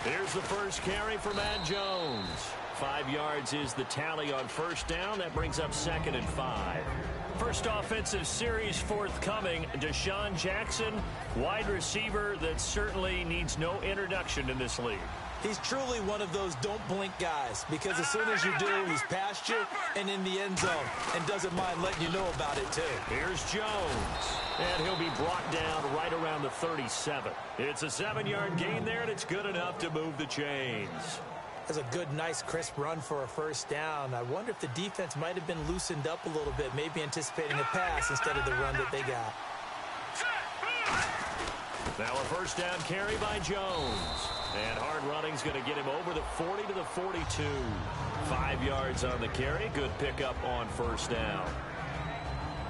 Here's the first carry for Matt Jones. 5 yards is the tally on first down. That brings up 2nd and 5. First offensive series forthcoming. Deshaun Jackson, wide receiver that certainly needs no introduction in this league. He's truly one of those don't blink guys, because as soon as you do, he's past you and in the end zone and doesn't mind letting you know about it too. Here's Jones, and he'll be brought down right around the 37. It's a 7-yard gain there, and it's good enough to move the chains. That's a good, nice, crisp run for a first down. I wonder if the defense might have been loosened up a little bit, maybe anticipating a pass instead of the run that they got. Now a first down carry by Jones. And hard running's going to get him over the 40 to the 42. 5 yards on the carry. Good pickup on first down.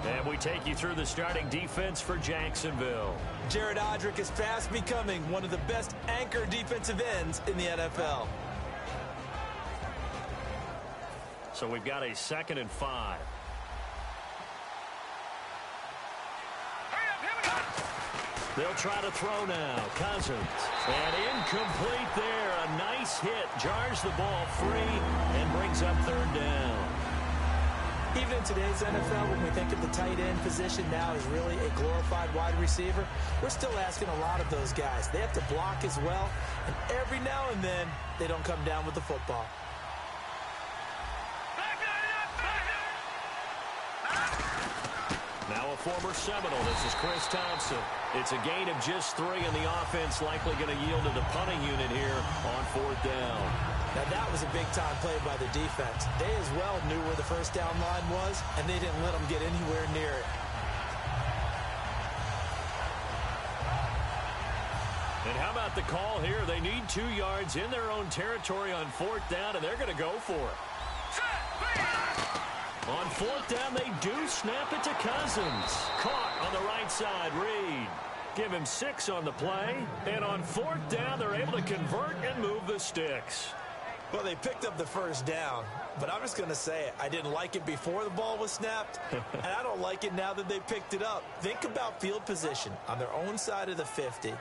And we take you through the starting defense for Jacksonville. Jared Odrick is fast becoming one of the best anchor defensive ends in the NFL. So we've got a 2nd and 5. They'll try to throw now. Cousins. And incomplete there. A nice hit. Jars the ball free and brings up 3rd down. Even in today's NFL, when we think of the tight end position now as really a glorified wide receiver, we're still asking a lot of those guys. They have to block as well, and every now and then, they don't come down with the football. Now a former Seminole. This is Chris Thompson. It's a gain of just 3, and the offense likely going to yield to the punting unit here on 4th down. Now that was a big-time play by the defense. They as well knew where the first down line was, and they didn't let them get anywhere near it. And how about the call here? They need 2 yards in their own territory on 4th down, and they're going to go for it. On 4th down, they do snap it to Cousins. Caught on the right side, Reed. Give him 6 on the play. And on 4th down, they're able to convert and move the sticks. Well, they picked up the first down, but I'm just going to say it. I didn't like it before the ball was snapped, and I don't like it now that they picked it up. Think about field position on their own side of the 50.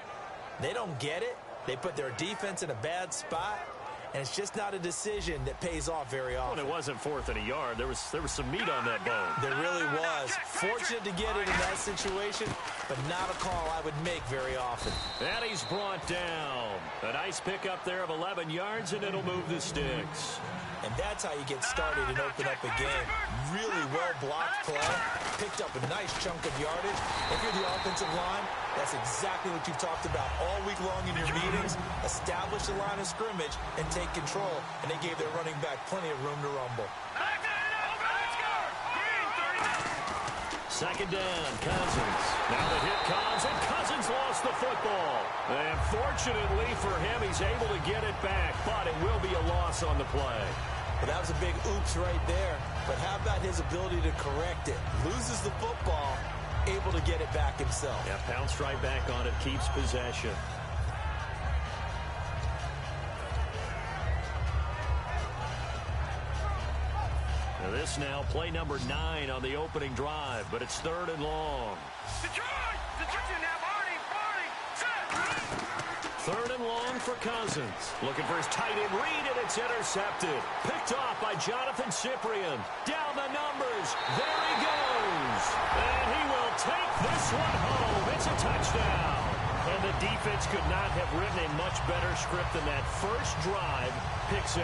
They don't get it. They put their defense in a bad spot. And it's just not a decision that pays off very often. Well, it wasn't 4th and a yard. There was some meat on that bone. There really was. Fortunate to get it in that situation, but not a call I would make very often. And he's brought down. A nice pickup there of 11 yards, and it'll move the sticks. And that's how you get started and open up a game. Really well-blocked play. Picked up a nice chunk of yardage. If you're the offensive line, that's exactly what you've talked about all week long in your meetings. Establish the line of scrimmage and take control. And they gave their running back plenty of room to rumble. 2nd down, Cousins. Now the hit comes, and Cousins lost the football. And fortunately for him, he's able to get it back, but it will be a loss on the play. Well, that was a big oops right there. But how about his ability to correct it? Loses the football, able to get it back himself. Yeah, pounced right back on it, keeps possession. Now this now, play number 9 on the opening drive, but it's 3rd and long. Third and long for Cousins. Looking for his tight end read, and it's intercepted. Picked off by Jonathan Cyprien. Down the numbers. There he goes. And he will take this one home. It's a touchdown. And the defense could not have written a much better script than that first drive. Pick 6.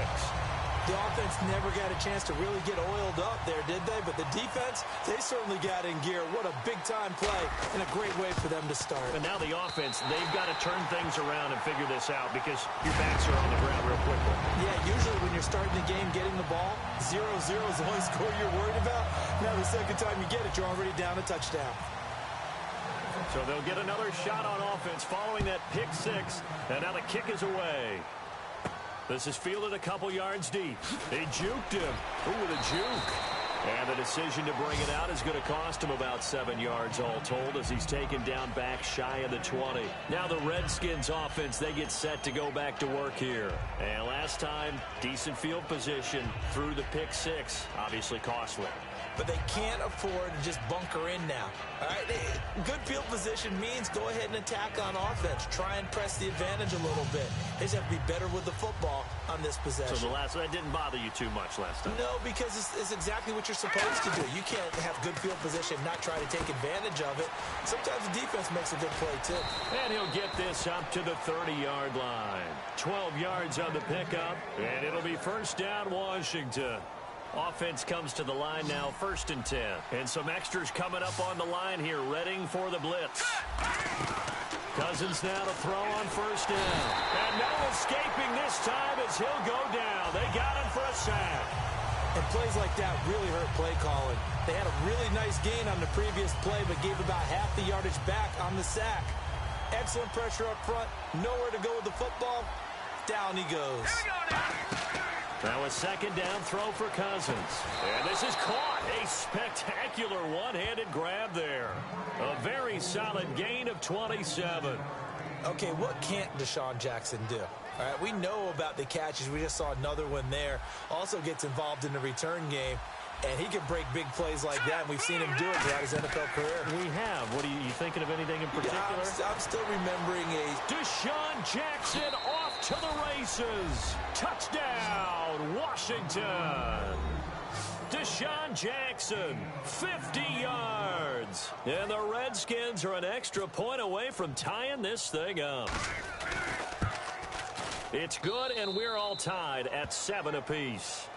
The offense never got a chance to really get oiled up there, did they? But the defense, they certainly got in gear. What a big-time play and a great way for them to start. And now the offense, they've got to turn things around and figure this out because your backs are on the ground real quickly. Yeah, usually when you're starting the game getting the ball, 0-0 is the only score you're worried about. Now the second time you get it, you're already down a touchdown. So they'll get another shot on offense following that pick 6. And now the kick is away. This is fielded a couple yards deep. They juked him. Ooh, with a juke. And the decision to bring it out is going to cost him about 7 yards all told as he's taken down back shy of the 20. Now the Redskins offense, they get set to go back to work here. And last time, decent field position through the pick 6. Obviously costly. but they can't afford to just bunker in now. All right, good field position means go ahead and attack on offense. Try and press the advantage a little bit. They just have to be better with the football on this possession. So that didn't bother you too much last time? No, because it's exactly what you're supposed to do. You can't have good field position and not try to take advantage of it. Sometimes the defense makes a good play, too. And he'll get this up to the 30-yard line. 12 yards on the pickup, and it'll be first down, Washington. Offense comes to the line now, 1st and 10. And some extras coming up on the line here, readying for the blitz. Cousins now to throw on 1st down. And no escaping this time as he'll go down. They got him for a sack. And plays like that really hurt play calling. They had a really nice gain on the previous play, but gave about half the yardage back on the sack. Excellent pressure up front. Nowhere to go with the football. Down he goes. Now a 2nd down throw for Cousins. And this is caught. A spectacular one-handed grab there. A very solid gain of 27. Okay, what can't Deshaun Jackson do? All right, we know about the catches. We just saw another one there. Also gets involved in the return game. And he can break big plays like that. And we've seen him do it throughout his NFL career. We have. What are you thinking of anything in particular? Yeah, I'm still remembering Deshaun Jackson off to the races. Touchdown, Washington. Deshaun Jackson, 50 yards. And the Redskins are an extra point away from tying this thing up. It's good, and we're all tied at 7 apiece.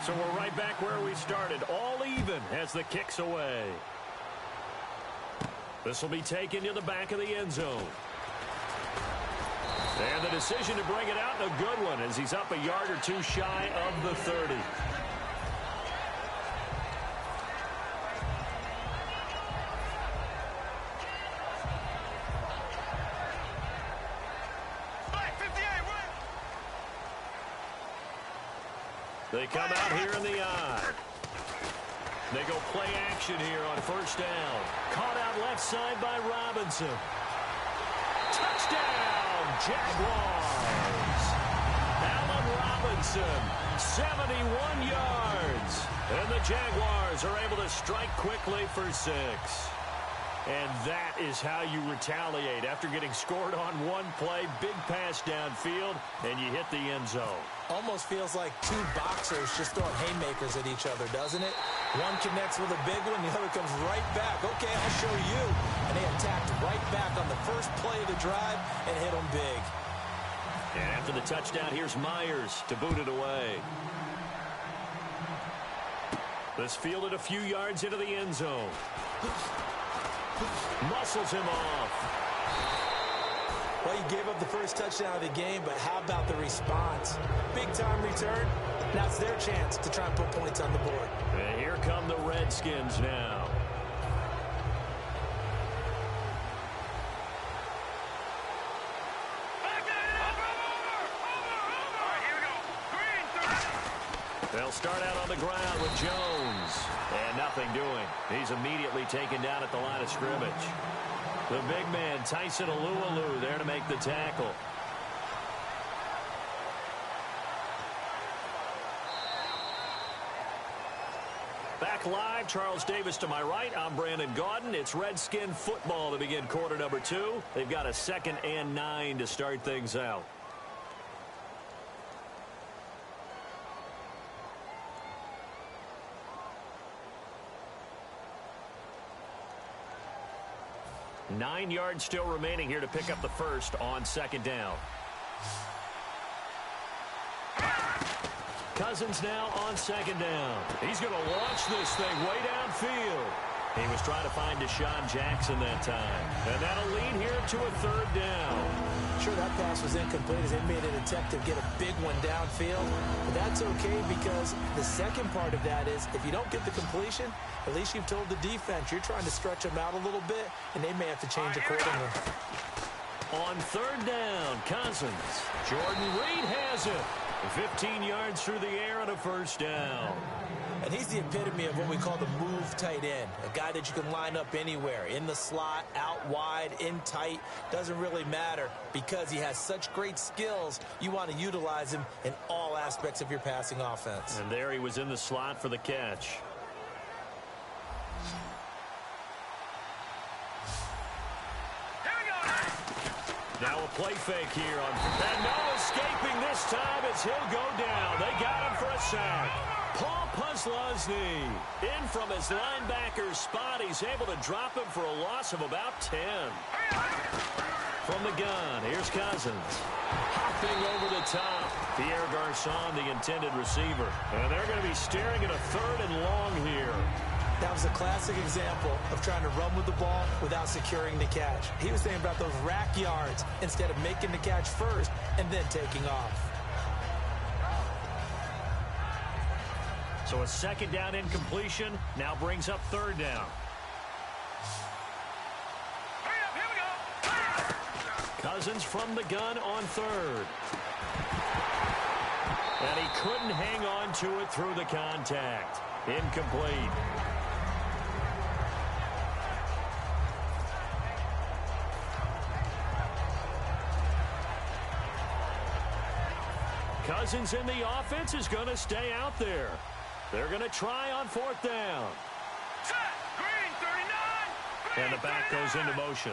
So we're right back where we started, all even as the kick's away. This will be taken to the back of the end zone. And the decision to bring it out, a good one, as he's up a yard or two shy of the 30. They come out here in the eye. They go play action here on 1st down. Caught out left side by Robinson. Touchdown, Jaguars. Allen Robinson, 71 yards. And the Jaguars are able to strike quickly for 6. And that is how you retaliate after getting scored on one play, big pass downfield, and you hit the end zone. Almost feels like two boxers just throwing haymakers at each other, doesn't it? One connects with a big one, the other comes right back. Okay, I'll show you. And they attacked right back on the first play of the drive and hit them big. And after the touchdown, here's Myers to boot it away. This fielded a few yards into the end zone. Muscles him off. Well, he gave up the first touchdown of the game, but how about the response? Big-time return. Now it's their chance to try and put points on the board. And here come the Redskins now. They'll start out on the ground with Jones. And nothing doing. He's immediately taken down at the line of scrimmage. The big man, Tyson Alualu, there to make the tackle. Back live, Charles Davis to my right. I'm Brandon Gaudin. It's Redskin football to begin quarter number 2. They've got a 2nd and 9 to start things out. Nine yards still remaining here to pick up the first on 2nd down. Cousins now on 2nd down. He's going to launch this thing way downfield. He was trying to find Deshaun Jackson that time. And that'll lead here to a 3rd down. Sure, that pass was incomplete as they made an attempt to get a big one downfield. But that's okay because the second part of that is if you don't get the completion, at least you've told the defense you're trying to stretch them out a little bit, and they may have to change accordingly. On 3rd down, Cousins. Jordan Reed has it. 15 yards through the air and a first down. And he's the epitome of what we call the move tight end, a guy that you can line up anywhere, in the slot, out wide, in tight, doesn't really matter because he has such great skills. You want to utilize him in all aspects of your passing offense. And there he was in the slot for the catch. Now a play fake here and no escaping this time as he'll go down. They got him for a sack. Paul Puslosny in from his linebacker spot. He's able to drop him for a loss of about 10. From the gun, here's Cousins. Hopping over the top. Pierre Garçon, the intended receiver. And they're going to be staring at a 3rd and long here. That was a classic example of trying to run with the ball without securing the catch. He was thinking about those rack yards instead of making the catch first and then taking off. So a 2nd down incompletion now brings up 3rd down. Cousins from the gun on 3rd. And he couldn't hang on to it through the contact. Incomplete. Cousins in the offense is going to stay out there. They're going to try on 4th down. Set. Green, 39. Green, And the back 39. goes into motion.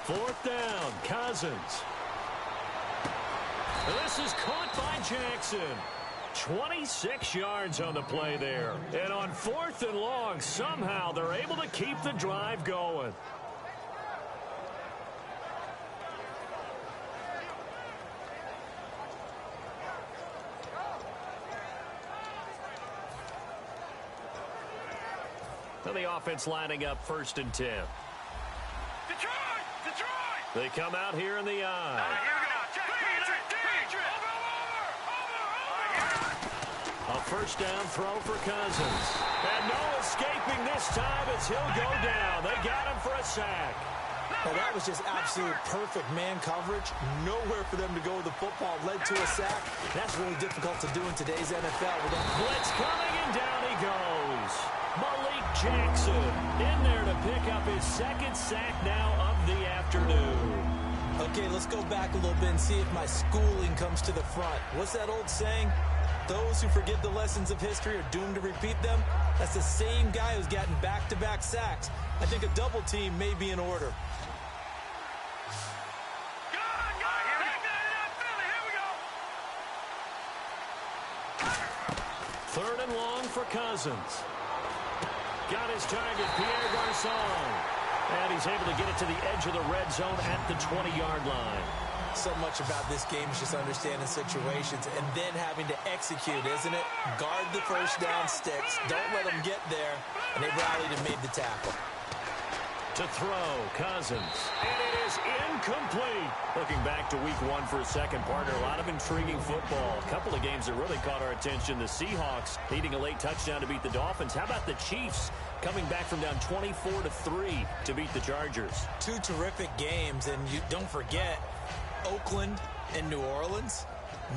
Over. 4th down, Cousins. This is caught by Jackson. 26 yards on the play there. And on 4th and long, somehow they're able to keep the drive going. So the offense lining up 1st and 10. Detroit! They come out here in the eye. Here we go. Check. A 1st down throw for Cousins. And no escaping this time as he'll go down. They got him for a sack. Well, that was just absolute perfect man coverage. Nowhere for them to go with the football. Led to a sack. That's really difficult to do in today's NFL. Blitz coming, and down he goes. Malik Jackson in there to pick up his 2nd sack now of the afternoon. Okay, let's go back a little bit and see if my schooling comes to the front. What's that old saying? Those who forget the lessons of history are doomed to repeat them. That's the same guy who's gotten back-to-back sacks. I think a double team may be in order. Third and long for Cousins. Got his target, Pierre Garçon. And he's able to get it to the edge of the red zone at the 20-yard line. So much about this game is just understanding situations and then having to execute, isn't it? Guard the 1st down sticks. Don't let them get there. And they rallied and made the tackle. To throw, Cousins. And it is incomplete. Looking back to week 1 for a second, partner, a lot of intriguing football. A couple of games that really caught our attention. The Seahawks needing a late touchdown to beat the Dolphins. How about the Chiefs coming back from down 24-3 to beat the Chargers? 2 terrific games, and you don't forget Oakland and New Orleans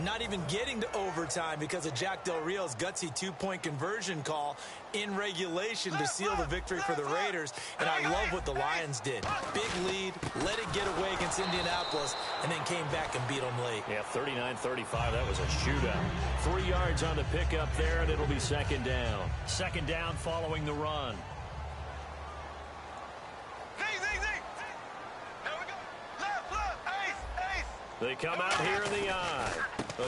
not even getting to overtime because of Jack Del Rio's gutsy 2-point conversion call in regulation to seal the victory for the Raiders. And I love what the Lions did. Big lead, let it get away against Indianapolis, and then came back and beat them late. Yeah, 39-35. That was a shootout. 3 yards on the pickup there, and it'll be 2nd down. 2nd down following the run. They come out here in the eye.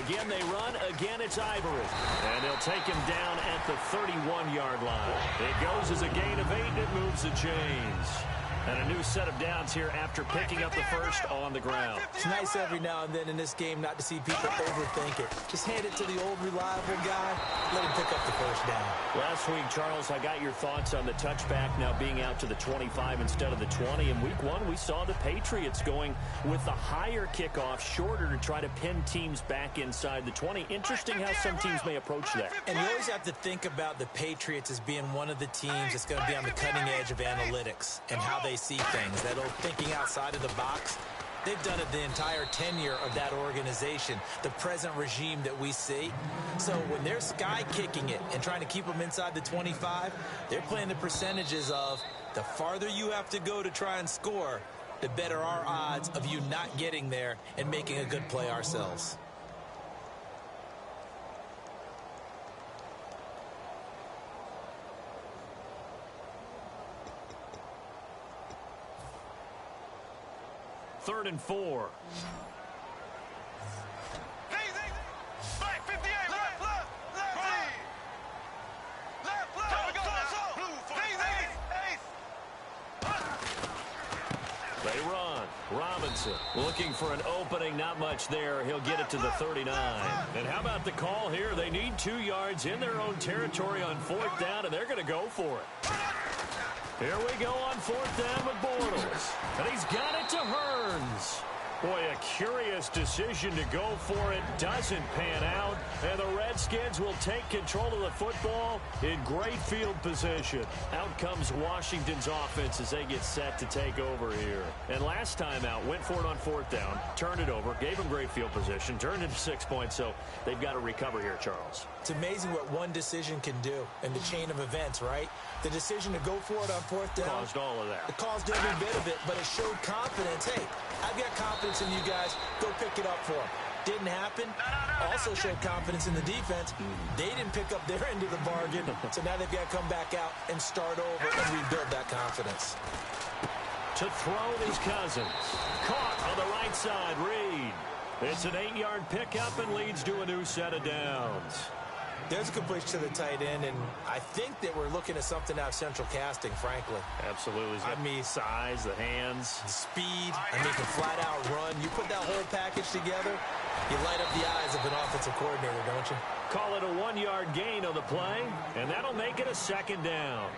Again, they run. Again, it's Ivory. And they'll take him down at the 31-yard line. It goes as a gain of 8, and it moves the chains. And a new set of downs here after picking up the first on the ground. It's nice every now and then in this game not to see people overthink it. Just hand it to the old reliable guy. Let him pick up the first down. Last week, Charles, I got your thoughts on the touchback now being out to the 25 instead of the 20. In week 1, we saw the Patriots going with the higher kickoff, shorter to try to pin teams back inside the 20. Interesting how some teams may approach that. And you always have to think about the Patriots as being one of the teams that's going to be on the cutting edge of analytics and how they see things, that old thinking outside of the box. They've done it the entire tenure of that organization, the present regime that we see. So when they're sky kicking it and trying to keep them inside the 25, they're playing the percentages of the farther you have to go to try and score, the better our odds of you not getting there and making a good play ourselves. Third and 4. Black 58, left. Here we go now. Blue 48. They run. Robinson looking for an opening. Not much there. He'll get it to the 39. And how about the call here? They need 2 yards in their own territory on 4th down, and they're going to go for it. Here we go on 4th down with Bortles. And he's got it to Hearns. Boy, a curious decision to go for it. Doesn't pan out. And the Redskins will take control of the football in great field position. Out comes Washington's offense as they get set to take over here. And last time out, went for it on 4th down, turned it over, gave them great field position, turned it to 6 points. So they've got to recover here, Charles. It's amazing what one decision can do in the chain of events, right? The decision to go for it on 4th down caused all of that. It caused every bit of it, but it showed confidence. Hey, I've got confidence in you guys. Go pick it up for them. Didn't happen. Also showed confidence in the defense. They didn't pick up their end of the bargain, so now they've got to come back out and start over and rebuild that confidence. To throw is Cousins. Caught on the right side, Reed. It's an 8-yard pickup and leads to a new set of downs. There's a completion to the tight end, and I think that we're looking at something out of central casting, frankly. Absolutely. I mean, size, the hands. the speed, I mean, can flat out run. You put that whole package together, you light up the eyes of an offensive coordinator, don't you? Call it a 1-yard gain on the play, and that'll make it a 2nd down.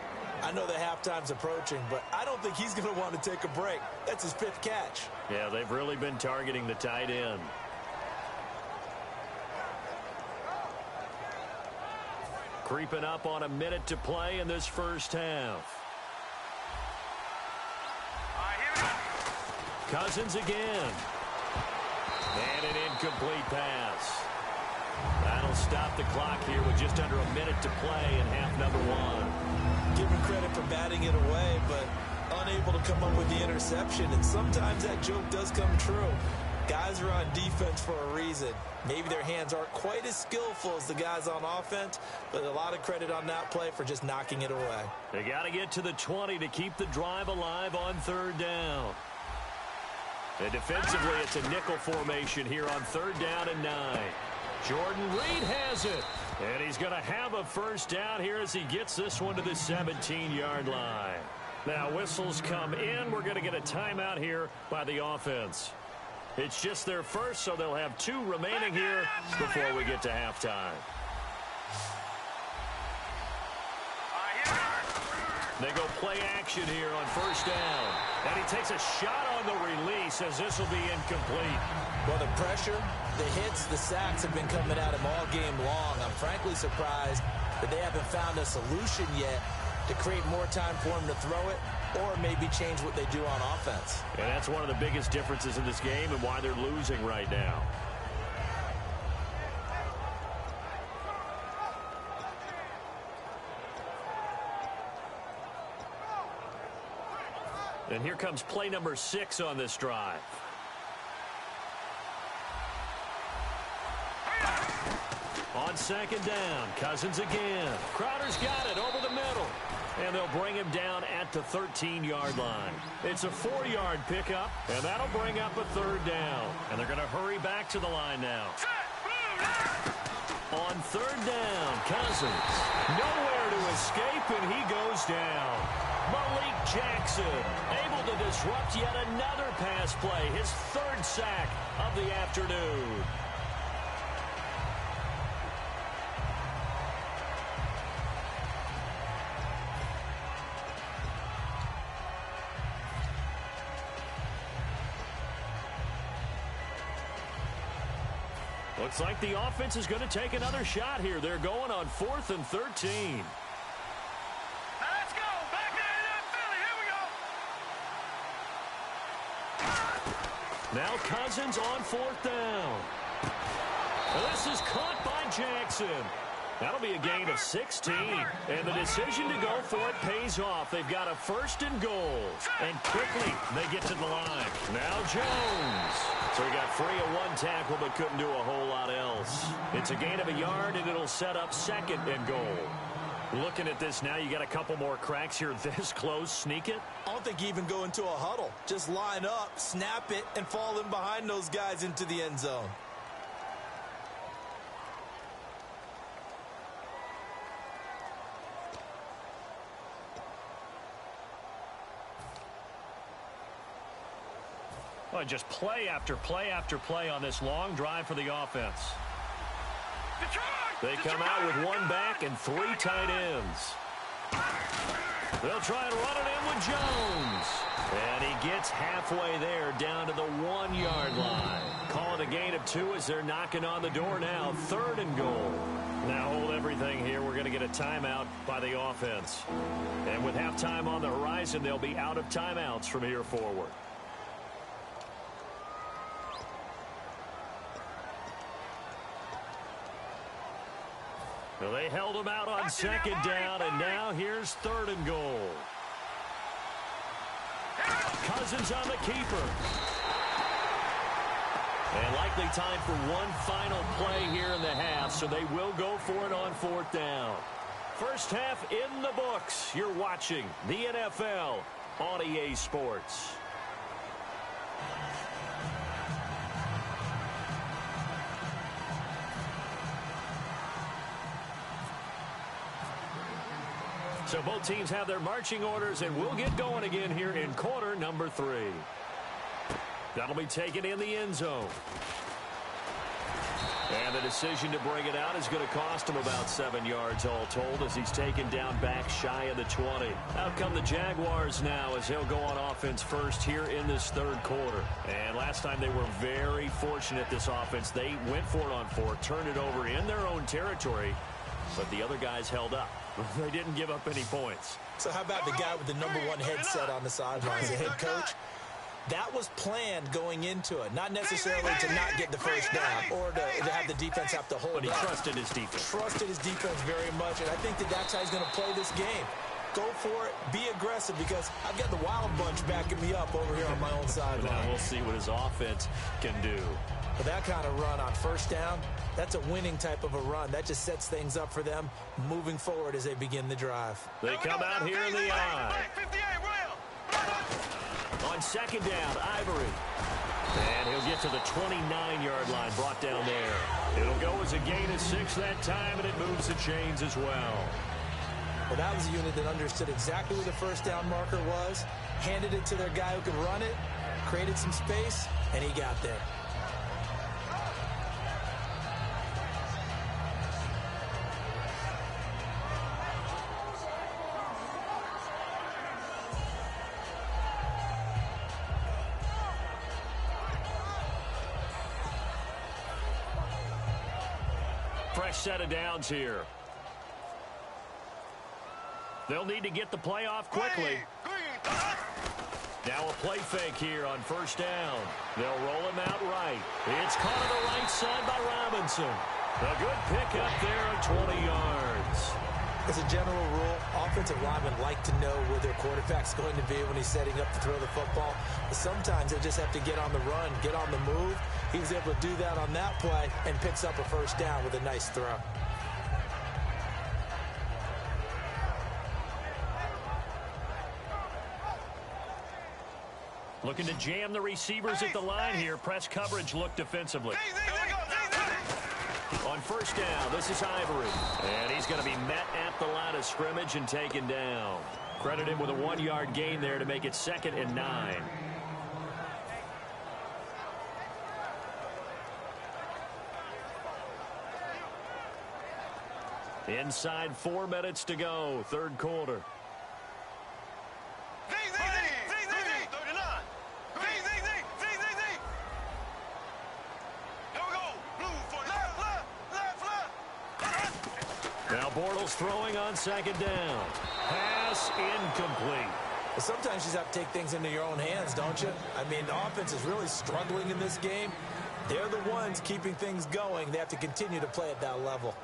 I know that halftime's approaching, but I don't think he's going to want to take a break. That's his 5th catch. Yeah, they've really been targeting the tight end. Creeping up on a minute to play in this first half. Cousins again. And an incomplete pass. That'll stop the clock here with just under a minute to play in half number 1. Give him credit for batting it away, but unable to come up with the interception. And sometimes that joke does come true. Guys are on defense for a reason. Maybe their hands aren't quite as skillful as the guys on offense, but a lot of credit on that play for just knocking it away. They got to get to the 20 to keep the drive alive on 3rd down. And defensively, it's a nickel formation here on 3rd down and 9. Jordan Reed has it. And he's going to have a first down here as he gets this one to the 17-yard line. Now, whistles come in. We're going to get a timeout here by the offense. It's just their first, so they'll have 2 remaining here before we get to halftime. They go play action here on 1st down. And he takes a shot on the release as this will be incomplete. Well, the pressure, the hits, the sacks have been coming at him all game long. I'm frankly surprised that they haven't found a solution yet to create more time for him to throw it or maybe change what they do on offense. And that's one of the biggest differences in this game and why they're losing right now. And here comes play number 6 on this drive. On 2nd down, Cousins again. Crowder's got it over the middle. And they'll bring him down at the 13-yard line. It's a 4-yard pickup, and that'll bring up a 3rd down. And they're going to hurry back to the line now. On 3rd down, Cousins. Nowhere to escape, and he goes down. Malik Jackson able to disrupt yet another pass play, his third sack of the afternoon. Looks like the offense is going to take another shot here. They're going on 4th and 13. Let's go. Back there in Philly. Here we go. Now Cousins on 4th down. This is caught by Jackson. That'll be a gain of 16. And the decision to go for it pays off. They've got a 1st and goal. And quickly they get to the line. Now Jones. So he got free of one tackle but couldn't do a whole lot else. It's a gain of a yard, and it'll set up 2nd and goal. Looking at this now, you got a couple more cracks here this close. Sneak it? I don't think you even go into a huddle. Just line up, snap it, and fall in behind those guys into the end zone. Well, just play after play after play on this long drive for the offense. They come out with one back and 3 tight ends. They'll try and run it in with Jones. And he gets halfway there down to the 1-yard line. Call it a gain of 2 as they're knocking on the door now. 3rd and goal. Now hold everything here. We're going to get a timeout by the offense. And with halftime on the horizon, they'll be out of timeouts from here forward. Well, they held him out on 2nd down, and now here's 3rd and goal. Cousins on the keeper. And likely time for one final play here in the half, so they will go for it on 4th down. First half in the books. You're watching the NFL on EA Sports. So both teams have their marching orders, and we'll get going again here in quarter number 3. That'll be taken in the end zone. And the decision to bring it out is going to cost him about 7 yards all told as he's taken down back shy of the 20. Out come the Jaguars now as they'll go on offense first here in this 3rd quarter. And last time they were very fortunate, this offense. They went for it on 4, turned it over in their own territory, but the other guys held up. They didn't give up any points. So how about the guy with the #1 headset on the sidelines, the head coach? That was planned going into it, not necessarily to not get the first down or to have the defense have to hold But he up. trusted his defense. Trusted his defense very much, and I think that's how he's going to play this game. Go for it, be aggressive, because I've got the wild bunch backing me up over here on my own sideline. Now we'll see what his offense can do. But that kind of run on 1st down, that's a winning type of a run. That just sets things up for them moving forward as they begin the drive. They come out here in the eye. On 2nd down, Ivory. And he'll get to the 29-yard line, brought down there. It'll go as a gain of 6 that time, and it moves the chains as well. Well, that was a unit that understood exactly where the 1st down marker was, handed it to their guy who could run it, created some space, and he got there. Fresh set of downs here. They'll need to get the play off quickly. Now a play fake here on 1st down. They'll roll him out right. It's caught on the right side by Robinson. A good pickup there at 20 yards. As a general rule, offensive linemen like to know where their quarterback's going to be when he's setting up to throw the football. But sometimes they just have to get on the run, get on the move. He was able to do that on that play and picks up a 1st down with a nice throw. Looking to jam the receivers at the line here. Press coverage look defensively. On On first down, this is Ivory. And he's going to be met at the line of scrimmage and taken down. Credit him with a 1-yard gain there to make it 2nd and 9. Inside 4 minutes to go, third quarter. Now Bortles throwing on 2nd down. Pass incomplete. Sometimes you just have to take things into your own hands, don't you? I mean, the offense is really struggling in this game. They're the ones keeping things going. They have to continue to play at that level.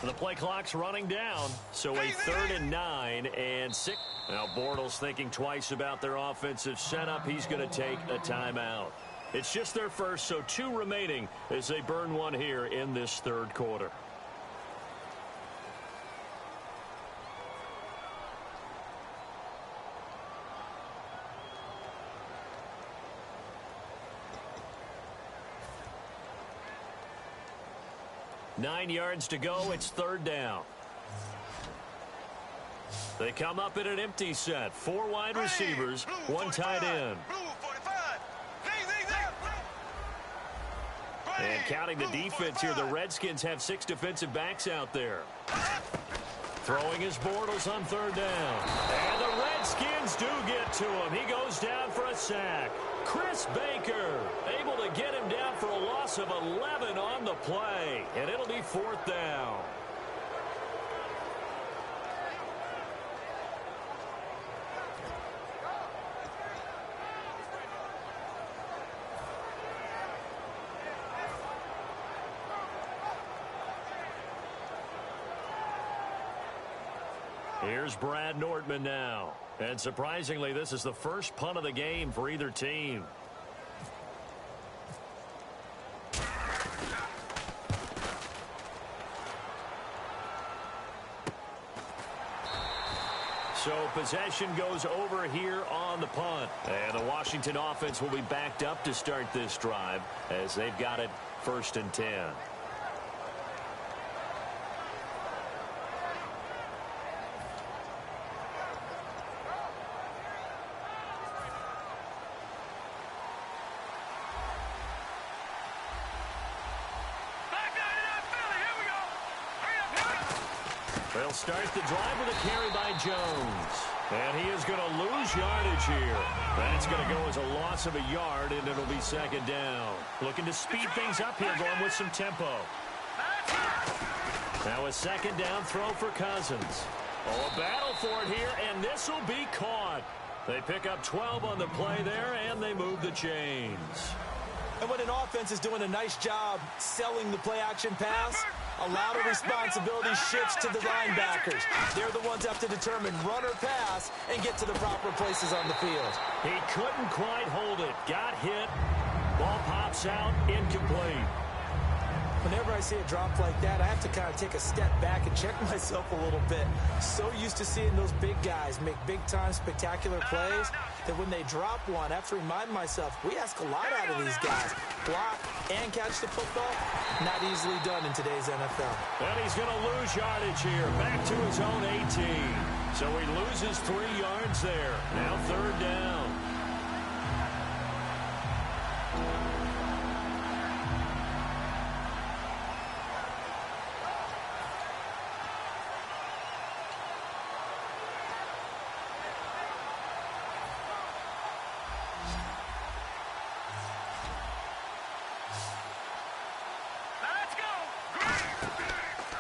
The play clock's running down, so a 3rd and 9 and 6. Now Bortles thinking twice about their offensive setup. He's going to take a timeout. It's just their first, so 2 remaining as they burn one here in this third quarter. Nine yards to go. It's 3rd down. They come up in an empty set. 4 wide receivers, 1 tight end. And counting the defense here, the Redskins have 6 defensive backs out there. Throwing his Bortles on 3rd down. And the Redskins do get to him. He goes down for a sack. Chris Baker able to get him down for a loss of 11 on the play. And it'll be 4th down. Here's Brad Nordman now. And surprisingly, this is the first punt of the game for either team. So possession goes over here on the punt. And the Washington offense will be backed up to start this drive as they've got it 1st and 10. They'll start the drive with a carry by Jones. And he is going to lose yardage here. That's going to go as a loss of a yard, and it'll be 2nd down. Looking to speed things up here, going with some tempo. Now a 2nd down throw for Cousins. Oh, a battle for it here, and this will be caught. They pick up 12 on the play there, and they move the chains. And when an offense is doing a nice job selling the play-action pass, a lot of responsibility shifts to the linebackers. They're the ones that have to determine run or pass and get to the proper places on the field. He couldn't quite hold it. Got hit. Ball pops out. Incomplete. Whenever I see a drop like that, I have to kind of take a step back and check myself a little bit. So used to seeing those big guys make big-time spectacular plays that when they drop one, I have to remind myself, we ask a lot out of these guys. Block and catch the football, not easily done in today's NFL. And he's going to lose yardage here, back to his own 18. So he loses 3 yards there. Now 3rd down.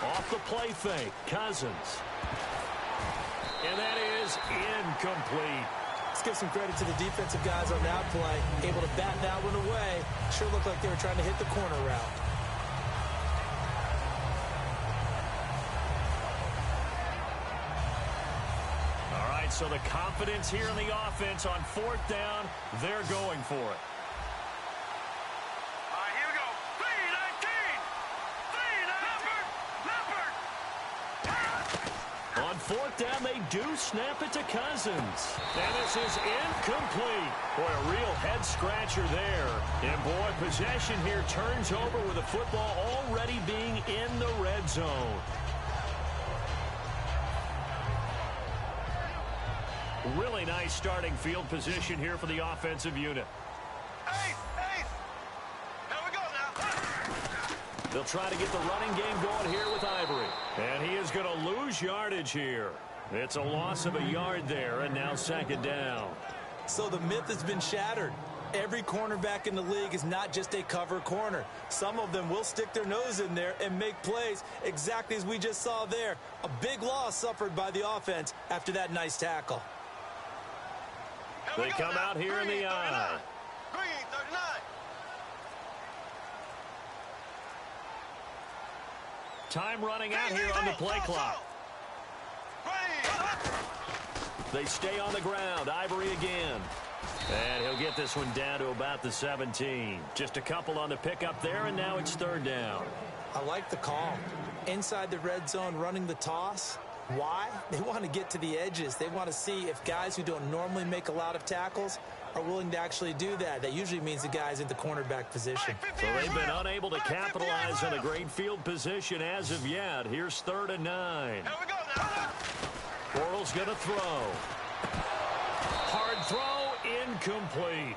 Off the play fake, Cousins. And that is incomplete. Let's give some credit to the defensive guys on that play. Able to bat that one away. Sure looked like they were trying to hit the corner route. So the confidence here in the offense on fourth down, they're going for it. All right, here we go. 3-19. 3-19. On fourth down, they do snap it to Cousins. And this is incomplete. Boy, a real head-scratcher there. And, boy, possession here turns over with the football already being in the red zone. Really nice starting field position here for the offensive unit. Ace. Here we go now. They'll try to get the running game going here with Ivory. And he is going to lose yardage here. It's a loss of a yard there, and now second down. So the myth has been shattered. Every cornerback in the league is not just a cover corner. Some of them will stick their nose in there and make plays exactly as we just saw there. A big loss suffered by the offense after that nice tackle. They come out here in the eye. Green, 39. Time running out here on the play clock. They stay on the ground. Ivory again. And he'll get this one down to about the 17. Just a couple on the pickup there, and now it's third down. I like the call. Inside the red zone, running the toss. Why? They want to get to the edges. They want to see if guys who don't normally make a lot of tackles are willing to actually do that. That usually means the guys in the cornerback position. So they've been unable to capitalize on a great field position as of yet. Here's 3rd and 9. Here we go now. Bortles going to throw. Hard throw, incomplete.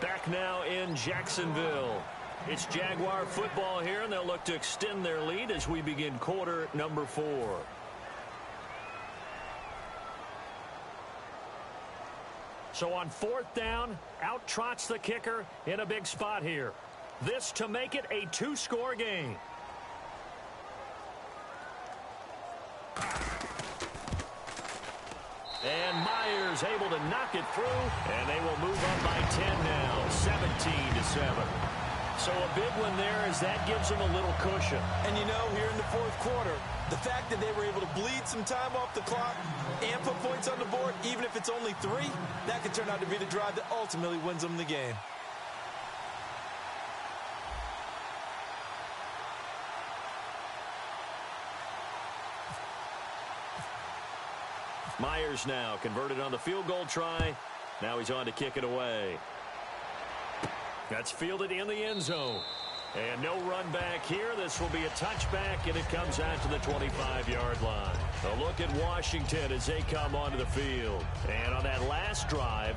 Back now in Jacksonville. It's Jaguar football here, and they'll look to extend their lead as we begin quarter number 4. So on 4th down, out trots the kicker in a big spot here. This to make it a 2-score game. And Myers able to knock it through, and they will move up by 10 now, 17-7. So a big one there as that gives them a little cushion. And you know, here in the 4th quarter, the fact that they were able to bleed some time off the clock and put points on the board, even if it's only 3, that could turn out to be the drive that ultimately wins them the game. Myers now converted on the field goal try. Now he's on to kick it away. That's fielded in the end zone. And no run back here. This will be a touchback, and it comes out to the 25-yard line. A look at Washington as they come onto the field. And on that last drive,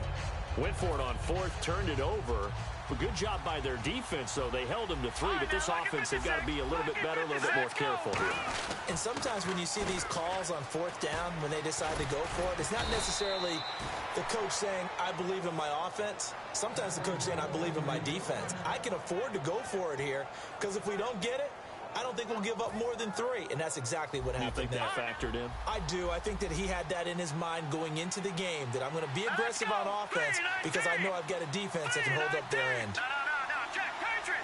went for it on 4th, turned it over. A good job by their defense, though. They held them to 3, but this offense, they've got to be a little bit better, a little bit more careful here. And sometimes when you see these calls on 4th down, when they decide to go for it, it's not necessarily the coach saying, I believe in my offense. Sometimes the coach saying, I believe in my defense. I can afford to go for it here, because if we don't get it, I don't think we'll give up more than 3, and that's exactly what happened. You think that factored in? I do. I think that he had that in his mind going into the game, that I'm going to be aggressive on offense because I know I've got a defense that can hold up their end. No, check, Patriot.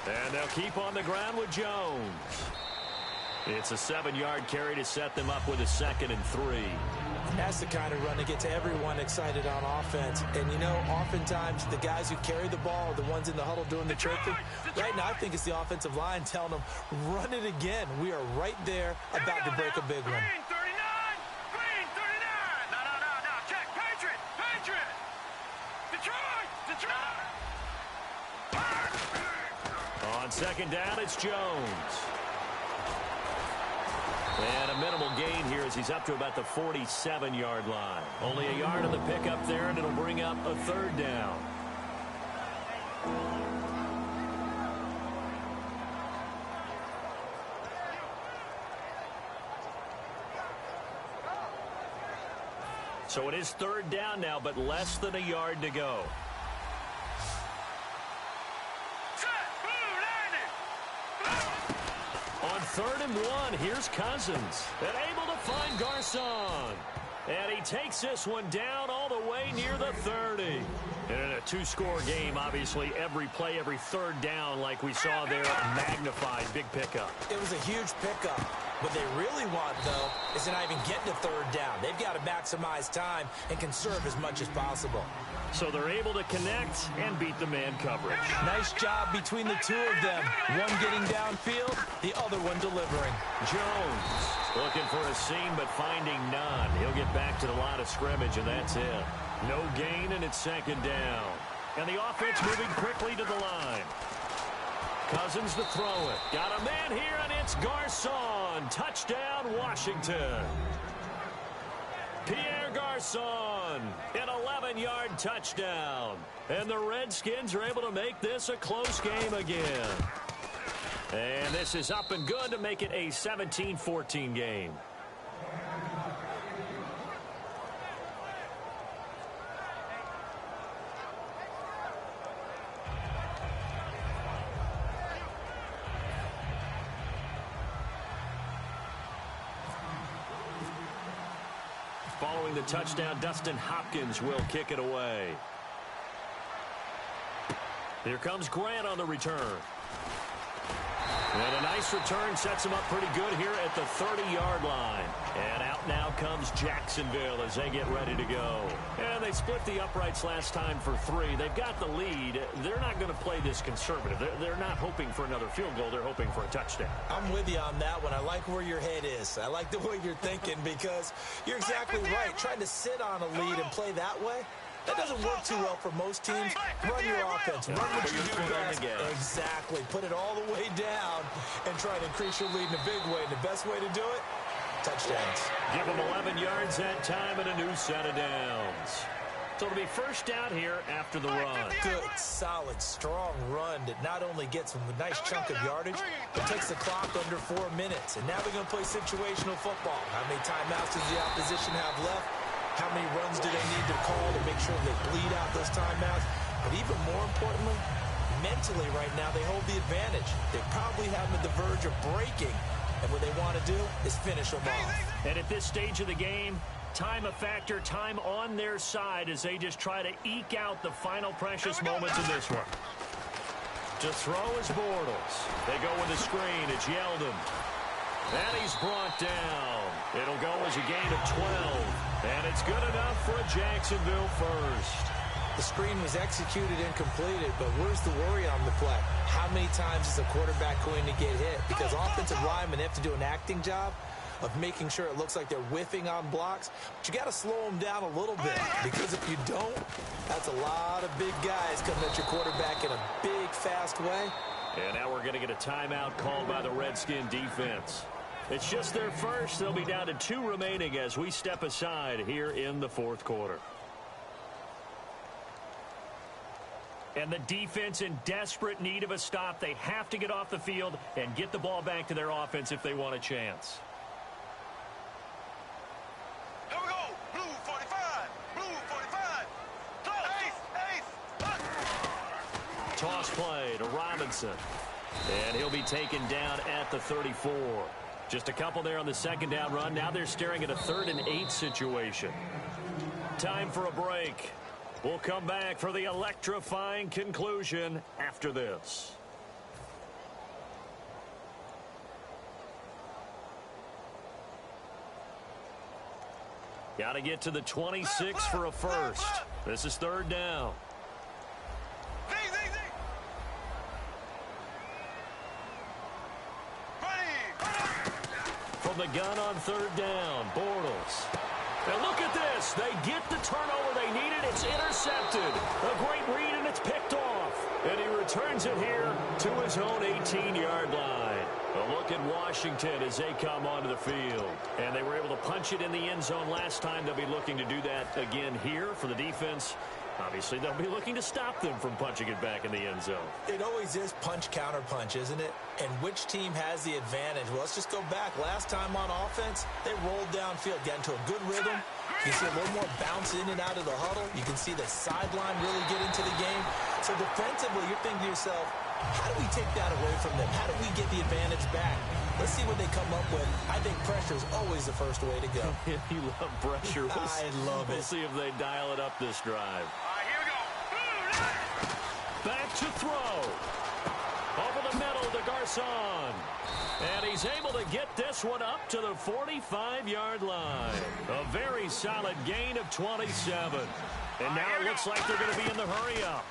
And they'll keep on the ground with Jones. It's a 7-yard carry to set them up with a 2nd and 3. That's the kind of run that gets everyone excited on offense. And, you know, oftentimes the guys who carry the ball are the ones in the huddle doing the choking. Right now, I think it's the offensive line telling them, run it again. We are right there about to break a big one. Green, 39. Green, 39. No. Check, Patriot. Detroit. On 2nd down, it's Jones. And a minimal gain here as he's up to about the 47-yard line. Only a yard on the pickup there, and it'll bring up a 3rd down. So it is 3rd down now, but less than a yard to go. On 3rd and 1, here's Cousins. And able to find Garcon. And he takes this one down all the way near the 30. And in a 2-score game, obviously, every play, every 3rd down, like we saw there, magnified. Big pickup. It was a huge pickup. What they really want, though, is to not even get to third down. They've got to maximize time and conserve as much as possible. So they're able to connect and beat the man coverage. Nice job between the two of them. One getting downfield, the other one delivering. Jones looking for a seam, but finding none. He'll get back to the line of scrimmage, and that's it. No gain, and it's second down. And the offense moving quickly to the line. Cousins to throw it. Got a man here, and it's Garçon. Touchdown, Washington. Pierre Garçon, an 11-yard touchdown. And the Redskins are able to make this a close game again. And this is up and good to make it a 17-14 game. Following the touchdown, Dustin Hopkins will kick it away. Here comes Grant on the return. And a nice return sets him up pretty good here at the 30-yard line. And out now comes Jacksonville as they get ready to go. And they split the uprights last time for 3. They've got the lead. They're not going to play this conservative. They're not hoping for another field goal. They're hoping for a touchdown. I'm with you on that one. I like where your head is. I like the way you're thinking because you're exactly right. Trying to sit on a lead and play that way, that doesn't work too well for most teams. Run your offense. Run what you do best. Exactly. Put it all the way down and try to increase your lead in a big way. And the best way to do it, touchdowns. Give them 11 yards that time and a new set of downs. So it'll be first down here after the run. Good, solid, strong run that not only gets them a nice chunk of yardage, but takes the clock under 4 minutes. And now they're going to play situational football. How many timeouts does the opposition have left? How many runs do they need to call to make sure they bleed out those timeouts? But even more importantly, mentally right now, they hold the advantage. They probably have them at the verge of breaking. And what they want to do is finish them off. And at this stage of the game, time a factor, time on their side as they just try to eke out the final precious moments of this one. To throw is Bortles. They go with the screen. It's Yeldon. And he's brought down. It'll go as a gain of 12. And it's good enough for a Jacksonville first. The screen was executed and completed, but where's the worry on the play? How many times is a quarterback going to get hit? Because offensive linemen have to do an acting job of making sure it looks like they're whiffing on blocks. But you got to slow them down a little bit, because if you don't, that's a lot of big guys coming at your quarterback in a big, fast way. And now we're going to get a timeout called by the Redskin defense. It's just their first. They'll be down to 2 remaining as we step aside here in the fourth quarter. And the defense in desperate need of a stop. They have to get off the field and get the ball back to their offense if they want a chance. Here we go. Blue 45. Blue 45. Ace. Toss play to Robinson. And he'll be taken down at the 34. Just a couple there on the second down run. Now they're staring at a 3rd and 8 situation. Time for a break. We'll come back for the electrifying conclusion after this. Got to get to the 26 for a first. This is 3rd down. From the gun on 3rd down, Bortles. And look at this. They get the turnover they needed. It's intercepted. A great read, and it's picked off. And he returns it here to his own 18-yard line. A look at Washington as they come onto the field. And they were able to punch it in the end zone last time. They'll be looking to do that again here for the defense. Obviously, they'll be looking to stop them from punching it back in the end zone. It always is punch-counter-punch, isn't it? And which team has the advantage? Well, let's just go back. Last time on offense, they rolled downfield, got into a good rhythm. You can see a little more bounce in and out of the huddle. You can see the sideline really get into the game. So defensively, you're thinking to yourself, how do we take that away from them? How do we get the advantage back? Let's see what they come up with. I think pressure is always the first way to go. You love pressure. I love it. We'll see if they dial it up this drive. All right, here we go. Back to throw. Over the middle to Garcon. And he's able to get this one up to the 45-yard line. A very solid gain of 27. And now it looks like they're going to be in the hurry-up.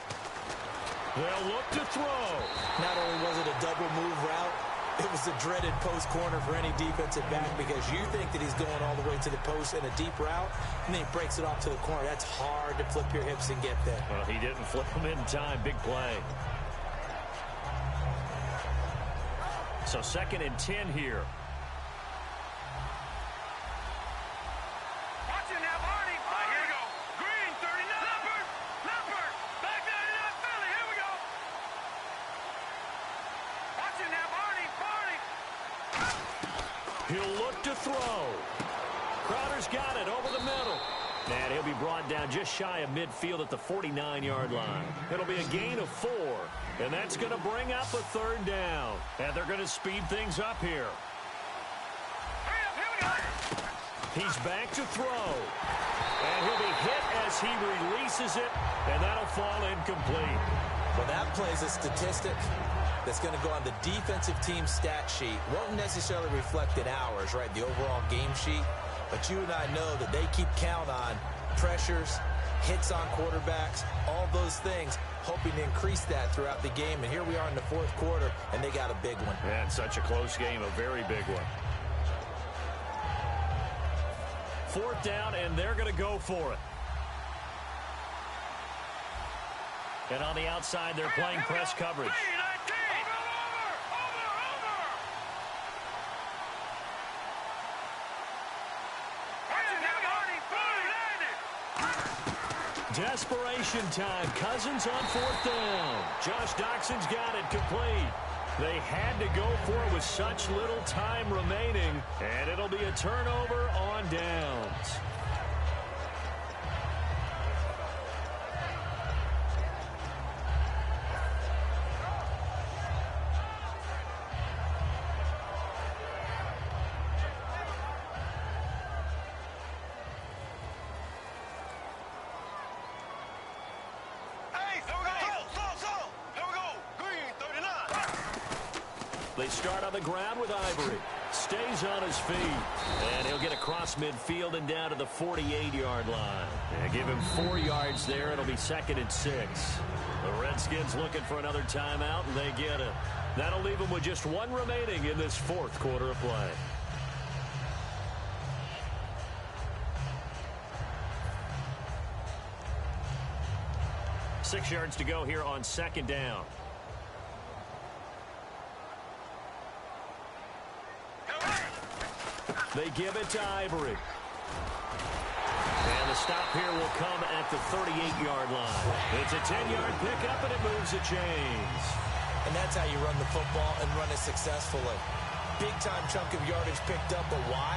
They'll look to throw. Not only was it a double move route, it was a dreaded post corner for any defensive back because you think that he's going all the way to the post in a deep route, and then he breaks it off to the corner. That's hard to flip your hips and get there. Well, he didn't flip him in time. Big play. So 2nd and 10 here. Watch it now, Barney. Here we go. Green, 39. Leopard. Back 99, Philly. Here we go. Watch it now, Barney. He'll look to throw. Crowder's got it over the middle. And he'll be brought down just shy of midfield at the 49-yard line. It'll be a gain of 4. And that's going to bring up a 3rd down. And they're going to speed things up here. Hurry up, here we go. He's back to throw. And he'll be hit as he releases it. And that'll fall incomplete. Well, that plays a statistic that's going to go on the defensive team stat sheet. Won't necessarily reflect in ours, right, the overall game sheet. But you and I know that they keep count on pressures, hits on quarterbacks, all those things, hoping to increase that throughout the game. And here we are in the 4th quarter, and they got a big one. And such a close game, a very big one. 4th down, and they're going to go for it. And on the outside, they're playing press coverage. Desperation time. Cousins on 4th down. Josh Doxson's got it complete. They had to go for it with such little time remaining, and it'll be a turnover on downs. They start on the ground with Ivory. Stays on his feet. And he'll get across midfield and down to the 48-yard line. And give him 4 yards there. It'll be 2nd and 6. The Redskins looking for another timeout, and they get it. That'll leave them with just 1 remaining in this 4th quarter of play. Six yards to go here on 2nd down. They give it to Ivory. And the stop here will come at the 38-yard line. It's a 10-yard pickup, and it moves the chains. And that's how you run the football and run it successfully. Big-time chunk of yardage picked up, but why?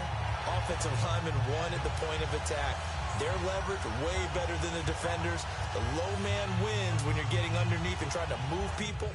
Offensive linemen won at the point of attack. Their leverage way better than the defenders. The low man wins when you're getting underneath and trying to move people.